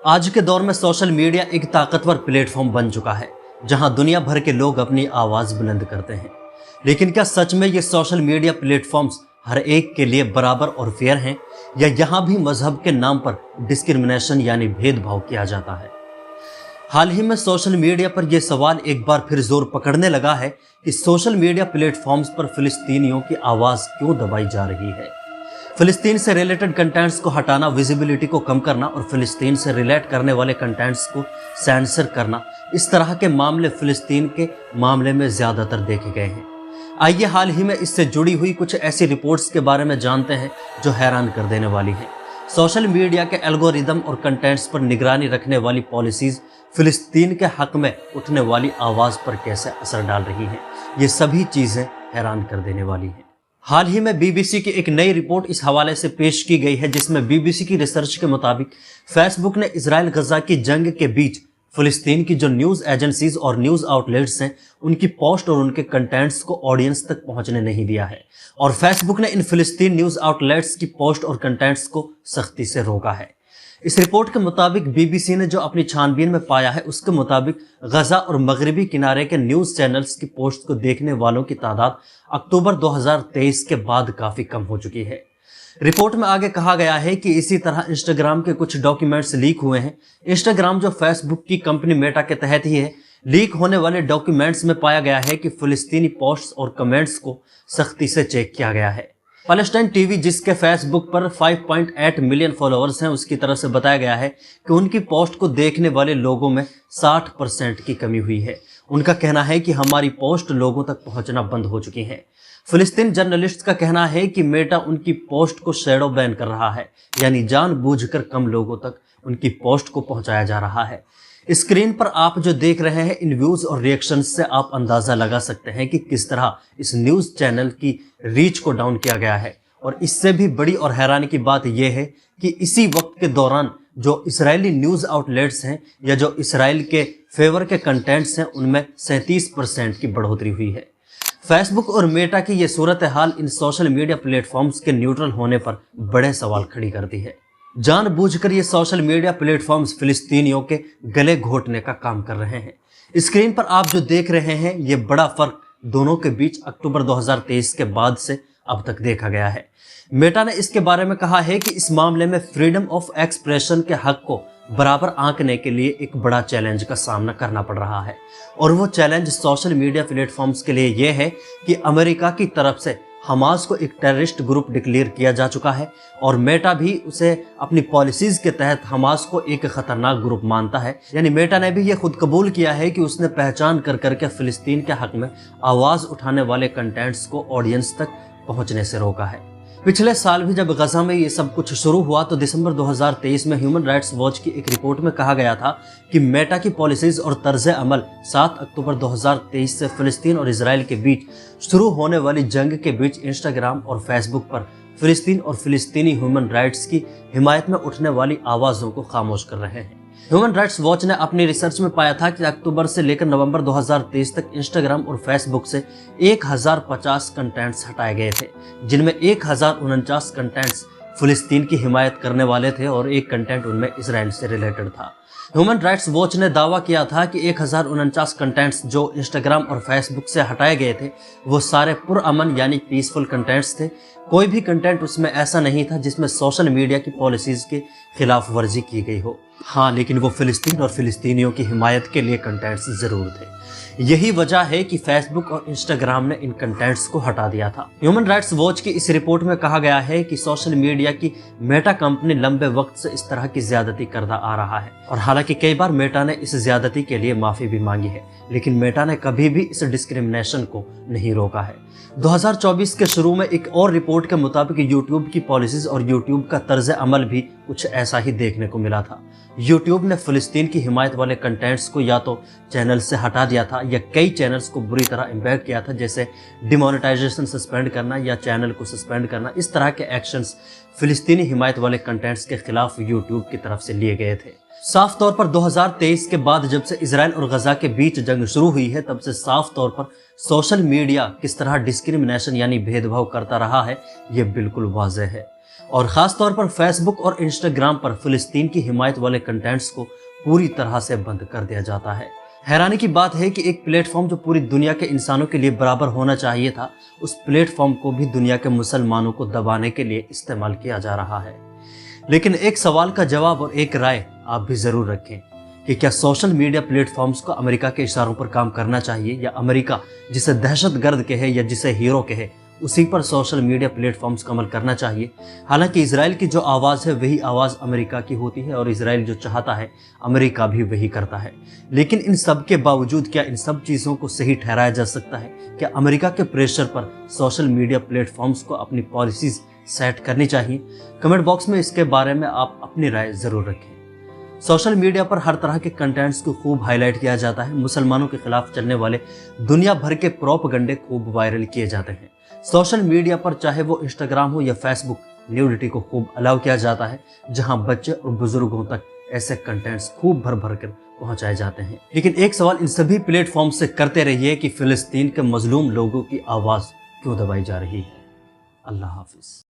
आज के दौर में सोशल मीडिया एक ताकतवर प्लेटफॉर्म बन चुका है जहां दुनिया भर के लोग अपनी आवाज बुलंद करते हैं। लेकिन क्या सच में ये सोशल मीडिया प्लेटफॉर्म्स हर एक के लिए बराबर और फेयर हैं, या यहां भी मजहब के नाम पर डिस्क्रिमिनेशन यानी भेदभाव किया जाता है? हाल ही में सोशल मीडिया पर यह सवाल एक बार फिर जोर पकड़ने लगा है कि सोशल मीडिया प्लेटफॉर्म्स पर फिलिस्तीनियों की आवाज क्यों दबाई जा रही है। फिलिस्तीन से रिलेटेड कंटेंट्स को हटाना, विजिबिलिटी को कम करना और फिलिस्तीन से रिलेट करने वाले कंटेंट्स को सेंसर करना, इस तरह के मामले फिलिस्तीन के मामले में ज़्यादातर देखे गए हैं। आइए हाल ही में इससे जुड़ी हुई कुछ ऐसी रिपोर्ट्स के बारे में जानते हैं जो हैरान कर देने वाली हैं। सोशल मीडिया के एल्गोरिदम और कंटेंट्स पर निगरानी रखने वाली पॉलिसीज़ फिलिस्तीन के हक में उठने वाली आवाज़ पर कैसे असर डाल रही हैं, ये सभी चीज़ें हैरान कर देने वाली हैं। हाल ही में बीबीसी की एक नई रिपोर्ट इस हवाले से पेश की गई है, जिसमें बीबीसी की रिसर्च के मुताबिक फेसबुक ने इजराइल गजा की जंग के बीच फिलिस्तीन की जो न्यूज़ एजेंसीज और न्यूज़ आउटलेट्स हैं, उनकी पोस्ट और उनके कंटेंट्स को ऑडियंस तक पहुंचने नहीं दिया है। और फेसबुक ने इन फिलिस्तीन न्यूज़ आउटलेट्स की पोस्ट और कंटेंट्स को सख्ती से रोका है। इस रिपोर्ट के मुताबिक बीबीसी ने जो अपनी छानबीन में पाया है, उसके मुताबिक गजा और मगरबी किनारे के न्यूज़ चैनल्स की पोस्ट को देखने वालों की तादाद अक्टूबर 2023 के बाद काफ़ी कम हो चुकी है। रिपोर्ट में आगे कहा गया है कि इसी तरह इंस्टाग्राम के कुछ डॉक्यूमेंट्स लीक हुए हैं। इंस्टाग्राम जो फेसबुक की कंपनी मेटा के तहत ही है, लीक होने वाले डॉक्यूमेंट्स में पाया गया है कि फिलिस्तीनी पोस्ट्स और कमेंट्स को सख्ती से चेक किया गया है। पैलेस्टाइन टीवी, जिसके फेसबुक पर 5.8 मिलियन फॉलोअर्स हैं, उसकी तरफ से बताया गया है कि उनकी पोस्ट को देखने वाले लोगों में 60% की कमी हुई है। उनका कहना है कि हमारी पोस्ट लोगों तक पहुंचना बंद हो चुकी है। फिलिस्तीन जर्नलिस्ट का कहना है कि मेटा उनकी पोस्ट को शैडो बैन कर रहा है, यानी जानबूझकर कम लोगों तक उनकी पोस्ट को पहुंचाया जा रहा है। स्क्रीन पर आप जो देख रहे हैं, इन व्यूज़ और रिएक्शंस से आप अंदाज़ा लगा सकते हैं कि किस तरह इस न्यूज़ चैनल की रीच को डाउन किया गया है। और इससे भी बड़ी और हैरानी की बात यह है कि इसी वक्त के दौरान जो इजरायली न्यूज़ आउटलेट्स हैं या जो इसराइल के फेवर के कंटेंट्स हैं, उनमें 37% की बढ़ोतरी हुई है। फेसबुक और मेटा की ये सूरत हाल इन सोशल मीडिया प्लेटफॉर्म्स के न्यूट्रल होने पर बड़े सवाल खड़ी करती है। जानबूझकर ये सोशल मीडिया प्लेटफॉर्म्स फिलिस्तीनियों के गले घोटने का काम कर रहे हैं। स्क्रीन पर आप जो देख रहे हैं, ये बड़ा फर्क दोनों के बीच अक्टूबर 2023 के बाद से अब तक देखा गया है। मेटा ने इसके बारे में कहा है कि इस मामले में फ्रीडम ऑफ एक्सप्रेशन के हक को बराबर आंकने के लिए एक बड़ा चैलेंज का सामना करना पड़ रहा है। और वो चैलेंज सोशल मीडिया प्लेटफॉर्म्स के लिए ये है कि अमेरिका की तरफ से हमास को एक टेररिस्ट ग्रुप डिक्लेयर किया जा चुका है और मेटा भी उसे अपनी पॉलिसीज के तहत हमास को एक खतरनाक ग्रुप मानता है। यानी मेटा ने भी ये खुद कबूल किया है कि उसने पहचान कर करके फिलिस्तीन के हक में आवाज़ उठाने वाले कंटेंट्स को ऑडियंस तक पहुंचने से रोका है। पिछले साल भी जब गजा में ये सब कुछ शुरू हुआ तो दिसंबर 2023 में ह्यूमन राइट्स वॉच की एक रिपोर्ट में कहा गया था कि मेटा की पॉलिसीज और तर्ज अमल 7 अक्टूबर 2023 से फिलिस्तीन और इजराइल के बीच शुरू होने वाली जंग के बीच इंस्टाग्राम और फेसबुक पर फिलिस्तीन और फिलिस्तीनी ह्यूमन राइट्स की हिमायत में उठने वाली आवाज़ों को खामोश कर रहे हैं। ह्यूमन राइट्स वॉच ने अपनी रिसर्च में पाया था कि अक्टूबर से लेकर नवंबर 2023 तक इंस्टाग्राम और फेसबुक से 1050 कंटेंट्स हटाए गए थे, जिनमें 1049 कंटेंट्स फिलिस्तीन की हिमायत करने वाले थे और एक कंटेंट उनमें इजराइल से रिलेटेड था। ह्यूमन राइट्स वॉच ने दावा किया था कि 1049 कंटेंट्स जो इंस्टाग्राम और फेसबुक से हटाए गए थे, वो सारे पुरअमन यानी पीसफुल कंटेंट्स थे। कोई भी कंटेंट उसमें ऐसा नहीं था जिसमें सोशल मीडिया की पॉलिसीज़ के खिलाफ वर्जी की गई हो। हाँ, लेकिन वो फिलिस्तीन और फिलिस्तीनियों की हिमायत के लिए कंटेंट्स ज़रूर थे। यही वजह है कि फेसबुक और इंस्टाग्राम ने इन कंटेंट्स को हटा दिया था। ह्यूमन राइट्स वॉच की इस रिपोर्ट में कहा गया है कि सोशल मीडिया की मेटा कंपनी लंबे वक्त से इस तरह की ज्यादती करता आ रहा है और हालांकि कई बार मेटा ने इस ज्यादती के लिए माफ़ी भी मांगी है, लेकिन मेटा ने कभी भी इस डिस्क्रिमिनेशन को नहीं रोका है। 2024 के शुरू में एक और रिपोर्ट के मुताबिक यूट्यूब की पॉलिसीज और यूट्यूब का तर्ज अमल भी कुछ ऐसा ही देखने को मिला था। यूट्यूब ने फिलिस्तीन की हिमायत वाले कंटेंट्स को या तो चैनल से हटा दिया था या कई चैनल्स को बुरी तरह इम्पैक्ट किया था, जैसे डिमोनेटाइजेशन सस्पेंड करना या चैनल को सस्पेंड करना। इस तरह के एक्शंस फिलिस्तीनी हिमायत वाले कंटेंट्स के खिलाफ यूट्यूब की तरफ से लिए गए थे। साफ तौर पर 2023 के बाद जब से इजराइल और गजा के बीच जंग शुरू हुई है, तब से साफ तौर पर सोशल मीडिया किस तरह डिस्क्रिमिनेशन यानी भेदभाव करता रहा है, ये बिल्कुल वाज़ेह है। और ख़ास तौर पर फेसबुक और इंस्टाग्राम पर फ़िलिस्तीन की हिमायत वाले कंटेंट्स को पूरी तरह से बंद कर दिया जाता है। हैरानी की बात है कि एक प्लेटफॉर्म जो पूरी दुनिया के इंसानों के लिए बराबर होना चाहिए था, उस प्लेटफॉर्म को भी दुनिया के मुसलमानों को दबाने के लिए इस्तेमाल किया जा रहा है। लेकिन एक सवाल का जवाब और एक राय आप भी ज़रूर रखें कि क्या सोशल मीडिया प्लेटफॉर्म्स को अमेरिका के इशारों पर काम करना चाहिए, या अमेरिका जिसे दहशतगर्द कहे या जिसे हीरो कहे उसी पर सोशल मीडिया प्लेटफॉर्म्स का अमल करना चाहिए। हालांकि इजराइल की जो आवाज़ है वही आवाज़ अमेरिका की होती है और इजराइल जो चाहता है अमेरिका भी वही करता है। लेकिन इन सब के बावजूद क्या इन सब चीज़ों को सही ठहराया जा सकता है? क्या अमेरिका के प्रेशर पर सोशल मीडिया प्लेटफॉर्म्स को अपनी पॉलिसीज़ सेट करनी चाहिए? कमेंट बॉक्स में इसके बारे में आप अपनी राय ज़रूर रखें। सोशल मीडिया पर हर तरह के कंटेंट्स को खूब हाईलाइट किया जाता है। मुसलमानों के खिलाफ चलने वाले दुनिया भर के प्रोपेगेंडे खूब वायरल किए जाते हैं। सोशल मीडिया पर चाहे वो इंस्टाग्राम हो या फेसबुक, न्यूडिटी को खूब अलाउ किया जाता है, जहां बच्चे और बुजुर्गों तक ऐसे कंटेंट्स खूब भर भर कर पहुंचाए जाते हैं। लेकिन एक सवाल इन सभी प्लेटफॉर्म से करते रहिए कि फिलिस्तीन के मजलूम लोगों की आवाज़ क्यों दबाई जा रही है। अल्लाह हाफिज।